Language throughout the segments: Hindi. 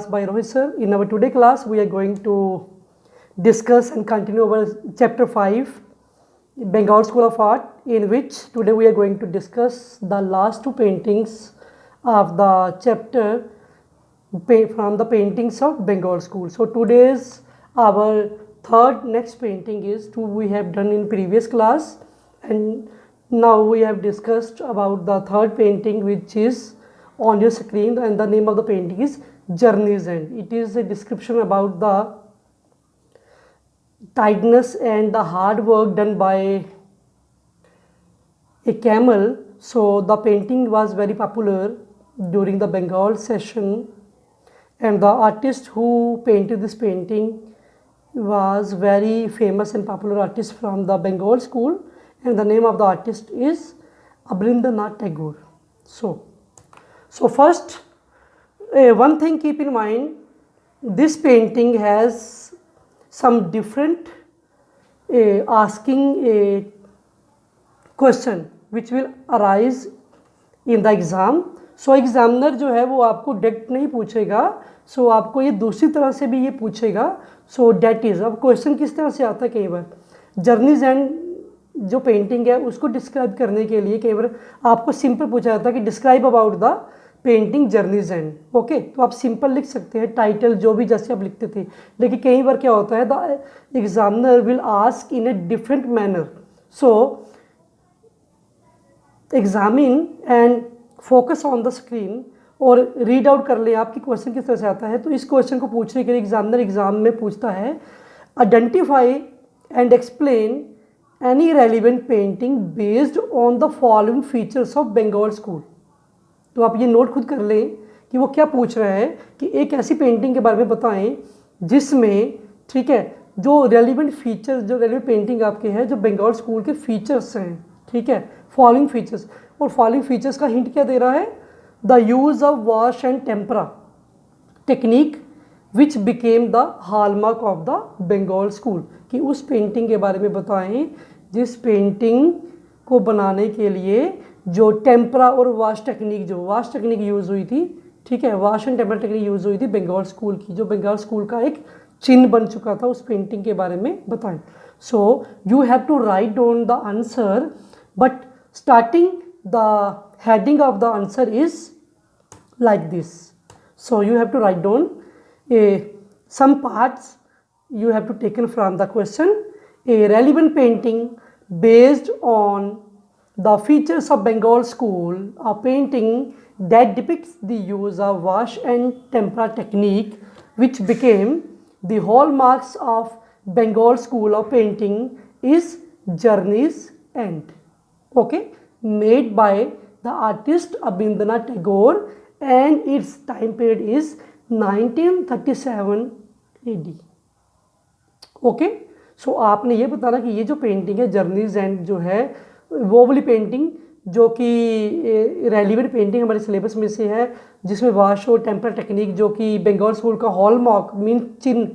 class by Rohit sir. In our today class, we are going to discuss and continue our chapter 5, Bengal School of Art, in which today we are going to discuss the last two paintings of the chapter from the paintings of Bengal School. So today's our third next painting is two we have done in previous class, and now we have discussed about the third painting which is on your screen, and the name of the painting is Journey's End. It is a description about the tiredness and the hard work done by a camel. So the painting was very popular during the Bengal session, and the artist who painted this painting was very famous and popular artist from the Bengal school, and the name of the artist is Rabindranath Tagore. So first, one thing keep in mind, this painting has some different asking a question which will arise in the exam. So examiner जो है वो आपको डायरेक्ट नहीं पूछेगा, सो आपको ये दूसरी तरह से भी ये पूछेगा. सो डेट इज़, अब क्वेश्चन किस तरह से आता है, कई बार जर्नीज एंड जो पेंटिंग है उसको डिस्क्राइब करने के लिए कई बार आपको सिंपल पूछा जाता है कि describe about the painting journeys and. Okay, तो आप सिंपल लिख सकते हैं, टाइटल जो भी जैसे आप लिखते थे. लेकिन कई बार क्या होता है, the examiner will ask in a different manner. So examine and focus on the screen और रीड आउट कर ले आपकी क्वेश्चन किस तरह से आता है. तो इस क्वेश्चन को पूछने के लिए एग्जामिनर एग्जाम में पूछता है, identify and explain any relevant painting based on the following features of Bengal school. तो आप ये नोट खुद कर लें कि वो क्या पूछ रहा है, कि एक ऐसी पेंटिंग के बारे में बताएं जिसमें, ठीक है, जो रेलिवेंट फीचर्स, जो रेलिवेंट पेंटिंग आपके है जो बंगाल स्कूल के फीचर्स हैं, ठीक है, फॉलोइंग फीचर्स. और फॉलोइंग फीचर्स का हिंट क्या दे रहा है, the use of wash and tempera technique which became the hallmark of the Bengal school. कि उस पेंटिंग के बारे में बताएं जिस पेंटिंग को बनाने के लिए जो टेम्परा और वॉश टेक्निक, जो वॉश टेक्निक यूज़ हुई थी, ठीक है, wash and tempera technique use हुई थी बंगाल स्कूल की, जो बंगाल स्कूल का एक चिन्ह बन चुका था, उस पेंटिंग के बारे में बताएं. So you have to write down the answer, but starting the heading of the answer is like this. So you have to write down some parts you have to taken from the question. A relevant painting based on the features of Bengal school, a painting that depicts the use of wash and tempera technique which became the hallmarks of Bengal school of painting is Journey's End. Okay, made by the artist Rabindranath Tagore, and its time period is 1937 AD. Okay, सो आपने ये बताना कि ये जो पेंटिंग है जर्नीज एंड जो है वो वाली पेंटिंग जो कि रेलिवेंट पेंटिंग हमारे सिलेबस में से है, जिसमें वाश और टेम्परा टेक्निक जो कि बंगाल स्कूल का हॉलमार्क मीन चिन्ह,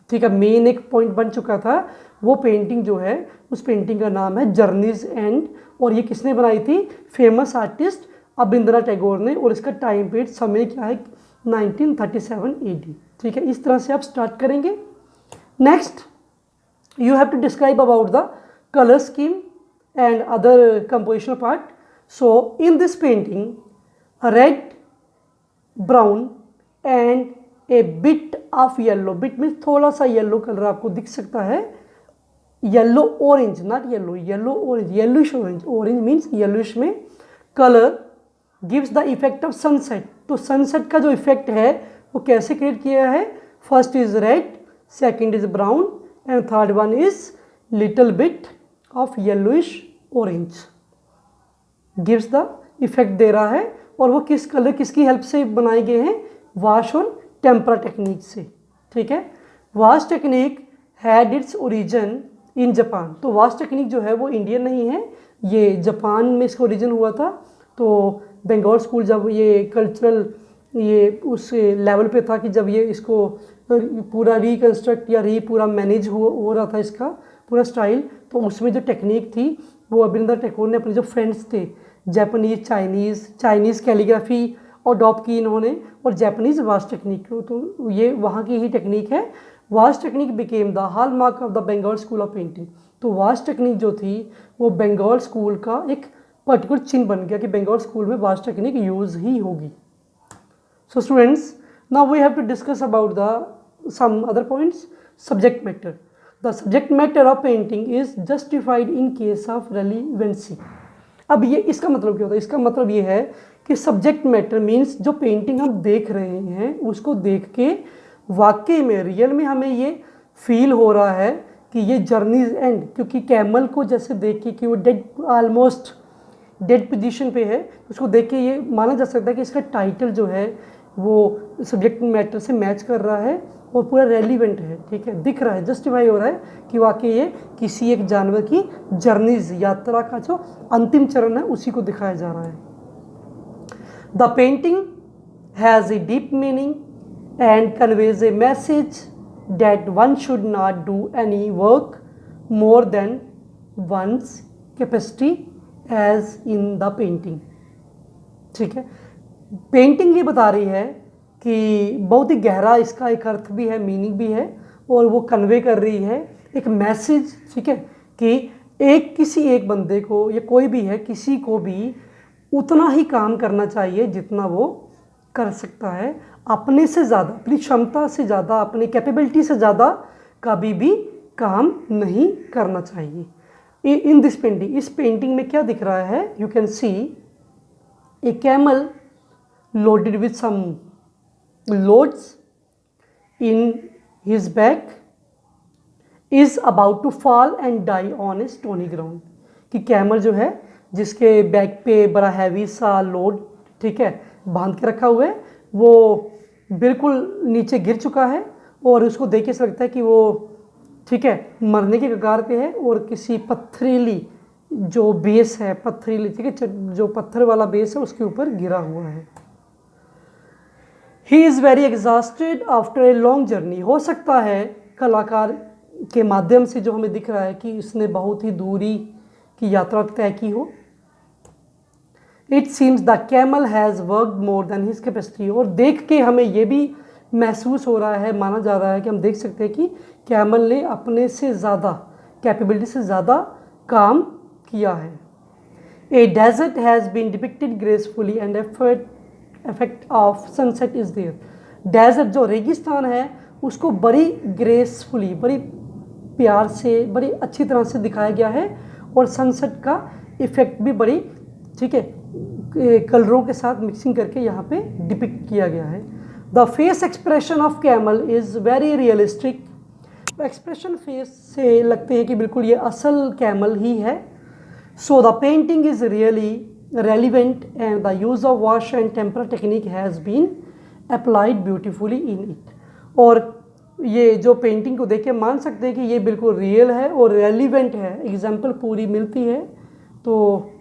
ठीक है, मेन एक पॉइंट बन चुका था, वो पेंटिंग जो है उस पेंटिंग का नाम है जर्नीज एंड. और ये किसने बनाई थी, फेमस आर्टिस्ट रविंद्रनाथ टैगोर ने, और इसका टाइम पीरियड समय क्या है 1937 AD. ठीक है, इस तरह से आप स्टार्ट करेंगे. Next you have to describe about the colour scheme and other compositional part. So in this painting red, brown and a bit of yellow, bit means थोड़ा सा येलो कलर आपको दिख सकता है, yellow orange, not yellow, yellow orange, yellowish orange, orange means yellowish में colour gives the effect of sunset. तो सनसेट का जो इफेक्ट है वो कैसे क्रिएट किया है, first is red, second is brown and third one is little bit of yellowish orange, gives the effect दे रहा है. और वो किस कलर किसकी हेल्प से बनाए गए हैं, वाश और टेम्परा टेक्निक से. ठीक है, wash technique had its origin in Japan. तो वाश टेक्निक जो है वो इंडियन नहीं है, ये जापान में इसका ओरिजिन हुआ था. तो बंगाल स्कूल जब ये कल्चरल ये उस लेवल पे था कि जब ये इसको पूरा रिकन्स्ट्रक्ट या पूरा मैनेज हो रहा था इसका पूरा स्टाइल, तो उसमें जो टेक्निक थी वो रविंद्रनाथ टैगोर ने अपने जो फ्रेंड्स थे जापानीज़, चाइनीज़ कैलीग्राफी अडॉप्ट की इन्होंने, और जापानीज वाश टेक्निक, तो ये वहाँ की ही टेक्निक है। Wash technique became the hallmark of the Bengal school of painting. तो वाश टेक्निक जो थी वो बंगाल स्कूल का एक पर्टिकुलर चिन्ह बन गया कि बंगाल स्कूल में वाश टेक्निक यूज़ ही होगी। So students, now we have to discuss about the some other points. Subject matter, the subject matter of painting is justified in case of relevancy. अब ये इसका मतलब क्या होता है? इसका मतलब ये है कि सब्जेक्ट मैटर मीन्स जो पेंटिंग हम देख रहे हैं उसको देख के वाकई में रियल में हमें ये फील हो रहा है कि ये जर्नीज एंड, क्योंकि कैमल को जैसे देख के कि वो डेड, ऑलमोस्ट डेड पोजीशन पे है, उसको देख के ये माना जा सकता है कि इसका टाइटल जो है वो सब्जेक्ट मैटर से मैच कर रहा है और पूरा रेलिवेंट है, ठीक है, दिख रहा है, जस्टिफाई हो रहा है कि वाकई ये किसी एक जानवर की जर्नीज, यात्रा का जो अंतिम चरण है उसी को दिखाया जा रहा है। The painting has a deep meaning and conveys a message that one should not do any work more than one's capacity as in the painting। ठीक है, पेंटिंग ये बता रही है कि बहुत ही गहरा इसका एक अर्थ भी है, मीनिंग भी है, और वो कन्वे कर रही है एक मैसेज, ठीक है, कि किसी एक बंदे को या कोई भी है, किसी को भी उतना ही काम करना चाहिए जितना वो कर सकता है, अपने से ज़्यादा, अपनी क्षमता से ज़्यादा, अपनी कैपेबिलिटी से ज़्यादा कभी भी काम नहीं करना चाहिए। इन दिस पेंटिंग, इस पेंटिंग में क्या दिख रहा है? You can see a camel loaded with some loads in his back is about to fall and die on a stony ground. कि कैमल जो है जिसके बैक पे बड़ा हैवी सा लोड, ठीक है, बांध के रखा हुआ है, वो बिल्कुल नीचे गिर चुका है और उसको देख के ऐसा लगता है कि वो, ठीक है, मरने के कगार पे है और किसी पत्थरीली जो बेस है, पत्थरीली, ठीक है, जो पत्थर वाला बेस है उसके ऊपर गिरा हुआ है। He is very exhausted after a long journey. हो सकता है कलाकार के माध्यम से जो हमें दिख रहा है कि इसने बहुत ही दूरी की यात्रा तय की हो। It seems the camel has worked more than his capacity. और देख के हमें ये भी महसूस हो रहा है, माना जा रहा है कि हम देख सकते हैं कि कैमल ने अपने से ज़्यादा, कैपेबिलिटी से ज़्यादा काम किया है। A desert has been depicted gracefully and effect of sunset is there. Desert जो रेगिस्तान है उसको बड़ी ग्रेसफुली, बड़ी प्यार से, बड़ी अच्छी तरह से दिखाया गया है, और सनसेट का इफ़ेक्ट भी बड़ी, ठीक है, कलरों के साथ मिक्सिंग करके यहाँ पे डिपिक्ट किया गया है। The face expression of camel is very realistic. Expression face से लगते हैं कि बिल्कुल ये असल कैमल ही है। So the painting is really relevant and the use of wash and tempera technique has been applied beautifully in it. और ये जो पेंटिंग को देख के मान सकते हैं कि ये बिल्कुल रियल है और रेलिवेंट है, एग्जाम्पल पूरी मिलती है। तो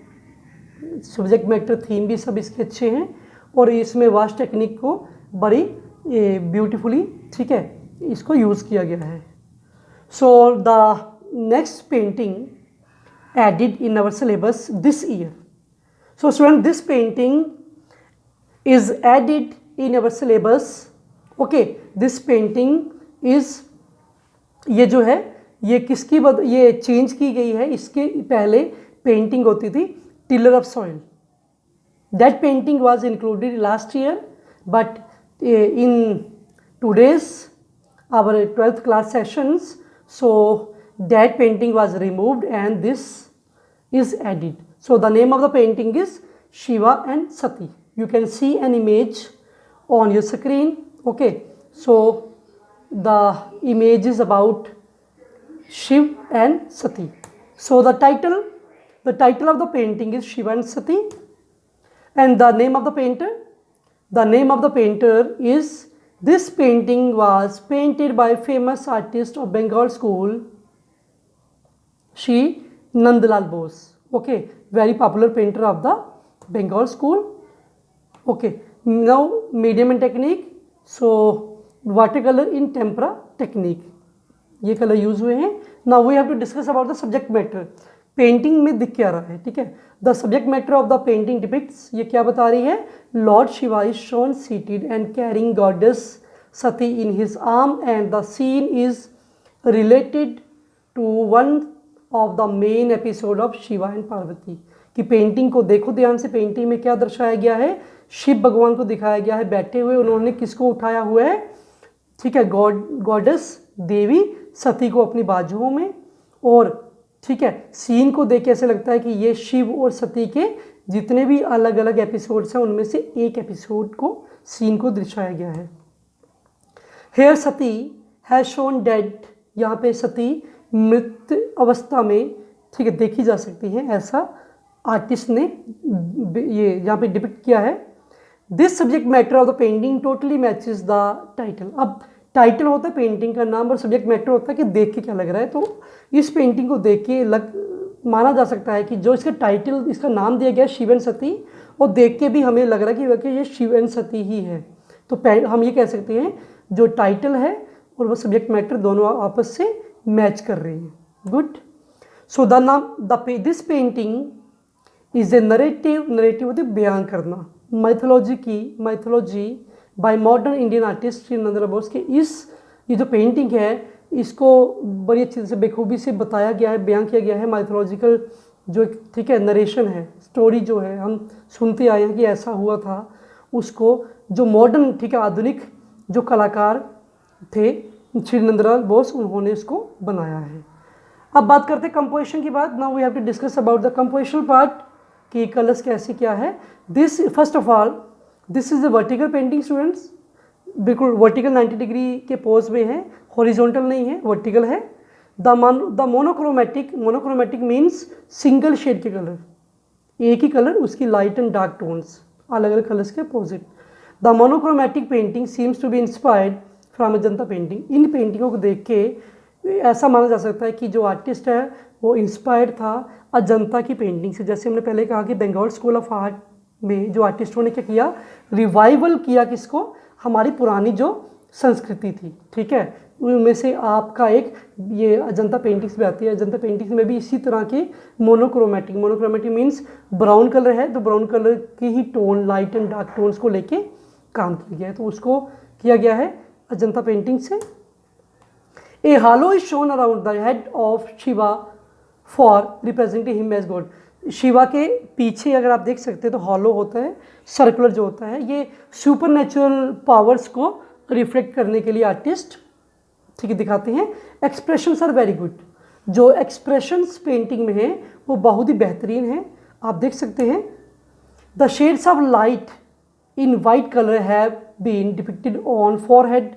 सब्जेक्ट मैटर, थीम भी सब इसके अच्छे हैं, और इसमें वाश टेक्निक को बड़ी ब्यूटीफुली, ठीक है, इसको यूज़ किया गया है। So the next painting added in our syllabus this year. So student, this painting is added in our syllabus. Okay, this painting is, ये जो है ये किसकी ये चेंज की गई है। इसके पहले पेंटिंग होती थी tiller of soil. That painting was included last year, but in today's our 12th class sessions, so that painting was removed and this is added. So the name of the painting is Shiva and Sati. You can see an image on your screen. Okay, so the image is about Shiv and Sati. So the title of the painting is Shiva and Sati, and the name of the painter, is, this painting was painted by famous artist of Bengal school, Shri Nandlal Bose. Okay, very popular painter of the Bengal school. Okay, now medium and technique. So watercolor in tempera technique, ये कलर यूज हुए हैं। Now we have to discuss about the subject matter. Painting में दिख क्या रहा है, ठीक है। The subject matter of the painting depicts, ये क्या बता रही है, lord Shiva is shown seated and carrying goddess Sati in his arm and the scene is related to one of the main episode of Shiva and Parvati. कि पेंटिंग को देखो ध्यान से, पेंटिंग में क्या दर्शाया गया है, शिव भगवान को दिखाया गया है बैठे हुए, उन्होंने किसको उठाया हुआ है, ठीक है, गॉडेस देवी सती को अपनी बाजुओं में, और ठीक है, सीन को देख के ऐसे लगता है कि ये शिव और सती के जितने भी अलग अलग एपिसोड्स हैं उनमें से एक एपिसोड को, सीन को दर्शाया गया है। Here Sati has shown dead, यहाँ पे सती मृत अवस्था में, ठीक है, देखी जा सकती है, ऐसा आर्टिस्ट ने ये यहाँ पे डिपिक्ट किया है। This subject matter of the painting totally matches the title. अब टाइटल होता है पेंटिंग का नाम और सब्जेक्ट मैटर होता है कि देख के क्या लग रहा है। तो इस पेंटिंग को देख के माना जा सकता है कि जो इसका टाइटल, इसका नाम दिया गया शिव एंड सती, और देख के भी हमें लग रहा है कि ये शिव एंड सती ही है। तो हम ये कह सकते हैं जो टाइटल है और वो सब्जेक्ट मैटर दोनों आपस से मैच कर रहे हैं। Good. So this painting is a narrative होती बयान करना, mythology bye modern Indian artist Shri Narendra Bose के। ये जो पेंटिंग है इसको बड़ी अच्छी से बेखूबी से बताया गया है, बयान किया गया है। माइथोलॉजिकल जो, ठीक है, नरेशन है, स्टोरी जो है हम सुनते आए हैं कि ऐसा हुआ था, उसको जो मॉडर्न, ठीक है, आधुनिक जो कलाकार थे श्री नरेंद्र बोस, उन्होंने इसको बनाया है। अब बात करते हैं कंपोजिशन की बात। Now we have to discuss about the compositional part कि कलर्स कैसे क्या है। This first of all this is the vertical painting students, बिल्कुल वर्टिकल 90 डिग्री के पोज में है, हॉरिजॉन्टल नहीं है, वर्टिकल है। The monochromatic means single shade के कलर, एक ही कलर, उसकी लाइट एंड डार्क टोन्स, अलग अलग कलर्स के opposite. The monochromatic painting seems to be inspired from Ajanta painting. इन पेंटिंगों को देख के ऐसा माना जा सकता है कि जो आर्टिस्ट है वो इंस्पायर्ड था अजंता की पेंटिंग से। जैसे हमने पहले कहा कि बंगाल स्कूल ऑफ आर्ट में जो आर्टिस्टों ने क्या किया, रिवाइवल किया किसको, हमारी पुरानी जो संस्कृति थी, ठीक है, उनमें से आपका एक ये अजंता पेंटिंग्स भी आती है। अजंता पेंटिंग्स में भी इसी तरह के मोनोक्रोमेटिक मीन्स ब्राउन कलर है, तो ब्राउन कलर की ही tone, light and dark tones को लेके काम किया गया है, तो उसको किया गया है अजंता पेंटिंग से। A halo is shown around the head of Shiva for representing him as god. Shiva के पीछे अगर आप देख सकते हैं तो हॉलो होता है, सर्कुलर जो होता है, ये सुपर नेचुरल पावर्स को रिफ्लेक्ट करने के लिए आर्टिस्ट, ठीक है, दिखाते हैं। एक्सप्रेशंस आर वेरी गुड, जो एक्सप्रेशंस पेंटिंग में हैं वो बहुत ही बेहतरीन है। आप देख सकते हैं the shades of light in white colour have been depicted on forehead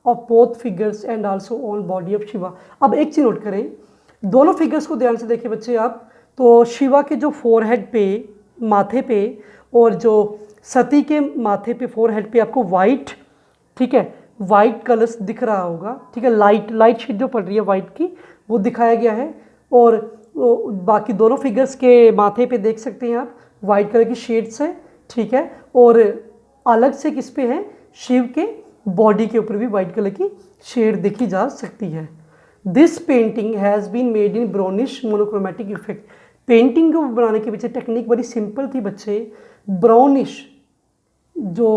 of both figures and also on body of Shiva. अब एक चीज़ नोट करें, दोनों फिगर्स को ध्यान से देखिए बच्चे आप, तो शिवा के जो फोरहेड पे, माथे पे, और जो सती के माथे पे, फोरहेड पे आपको वाइट, ठीक है, वाइट कलर्स दिख रहा होगा, ठीक है, लाइट शेड जो पड़ रही है वाइट की वो दिखाया गया है। और बाकी दोनों फिगर्स के माथे पे देख सकते हैं आप वाइट कलर की शेड्स है, ठीक है, और अलग से किस पे है, शिव के बॉडी के ऊपर भी वाइट कलर की शेड देखी जा सकती है। This painting has been made in brownish monochromatic effect. Painting को बनाने के पीछे टेक्निक बड़ी सिंपल थी बच्चे। ब्राउनिश जो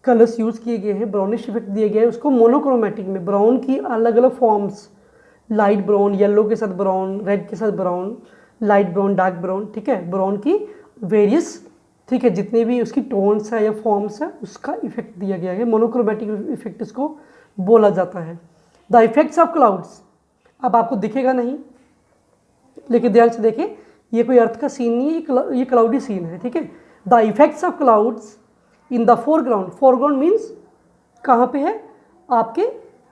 कलर्स यूज़ किए गए हैं, ब्राउनिश इफेक्ट दिए गए हैं, उसको मोनोक्रोमेटिक में ब्राउन की अलग अलग फॉर्म्स, लाइट ब्राउन, येलो के साथ ब्राउन, रेड के साथ brown, light brown, dark brown, ठीक है, ब्राउन की वेरियस, ठीक है, जितने भी उसकी टोन्स है या फॉर्म्स है उसका इफेक्ट दिया गया है। मोनोक्रोमेटिक इफेक्ट इसको बोला जाता है। द इफेक्ट्स ऑफ क्लाउड्स, अब आपको दिखेगा नहीं लेकिन ध्यान से देखें, ये कोई अर्थ का सीन नहीं है, ये क्लाउडी सीन है, ठीक है। The effects of clouds in the foreground, foreground means कहाँ पे है, आपके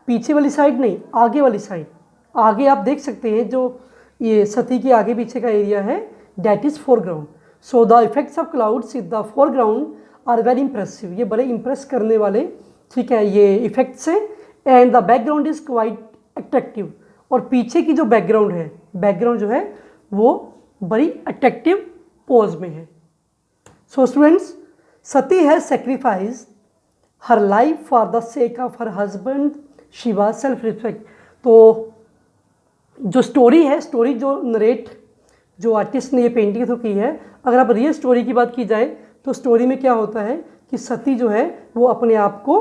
पीछे वाली साइड नहीं, आगे वाली साइड। आगे आप देख सकते हैं जो ये सती के आगे पीछे का एरिया है, that is foreground. So the effects of clouds in the foreground are very impressive, ये बड़े इंप्रेस करने वाले, ठीक है, ये इफेक्ट्स हैं। And the background is quite attractive, और पीछे की जो बैकग्राउंड है, बैकग्राउंड जो है वो बड़ी अट्रैक्टिव पोज में है। So students, Sati has sacrifice her life for the sake of her husband Shiva self respect. तो जो स्टोरी है, स्टोरी जो नरेट जो आर्टिस्ट ने ये पेंटिंग थ्रू की है। अगर आप रियल स्टोरी की बात की जाए तो स्टोरी में क्या होता है कि सती जो है वो अपने आप को,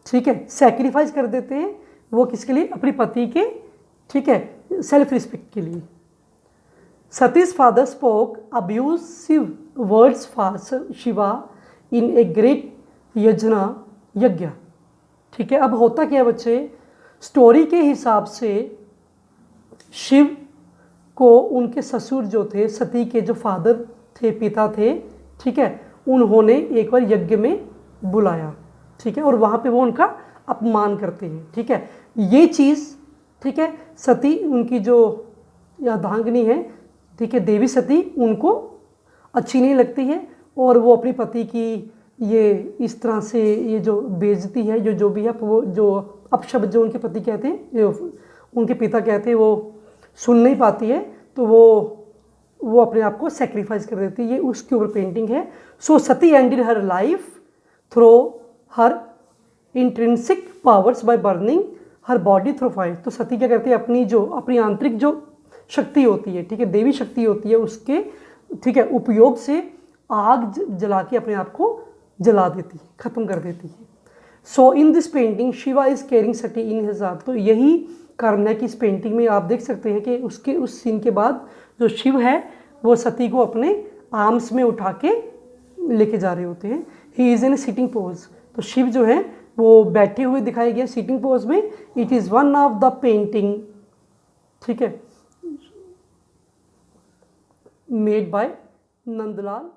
ठीक है, सेक्रीफाइस कर देते हैं। वो किसके लिए? अपने पति के, ठीक है, सेल्फ रिस्पेक्ट के लिए। सती's father spoke abusive words for Shiva in a great यज्ञ। ठीक है, अब होता क्या है बच्चे, स्टोरी के हिसाब से शिव को उनके ससुर जो थे, सती के जो फादर थे, पिता थे, ठीक है, उन्होंने एक बार यज्ञ में बुलाया, ठीक है, और वहाँ पे वो उनका अपमान करते हैं। ठीक है, ये चीज़, ठीक है, सती उनकी जो अर्धांगिनी है, ठीक है, देवी सती, उनको अच्छी नहीं लगती है और वो अपने पति की ये इस तरह से ये जो बेइज्जती है, जो भी है, वो जो अपशब्द जो उनके पति कहते हैं, जो उनके पिता कहते हैं, वो सुन नहीं पाती है, तो वो अपने आप को सेक्रीफाइस कर देती है। ये उसके ऊपर पेंटिंग है। So Sati ended her life through her intrinsic powers by burning her body through fire. तो सती क्या करती है, अपनी आंतरिक जो शक्ति होती है, ठीक है, देवी शक्ति होती है, उसके, ठीक है, उपयोग से आग जला के अपने आप को जला देती है, खत्म कर देती है। So in this painting Shiva is carrying Sati in his arm. तो यही कारण है कि इस पेंटिंग में आप देख सकते हैं कि उसके उस सीन के बाद जो शिव है वो सती को अपने आर्म्स में उठा के लेके जा रहे होते हैं। He is in A sitting pose. तो शिव जो है वो बैठे हुए दिखाए गए सिटिंग पोज में। It is one of the painting, ठीक है, मेड बाय नंदलाल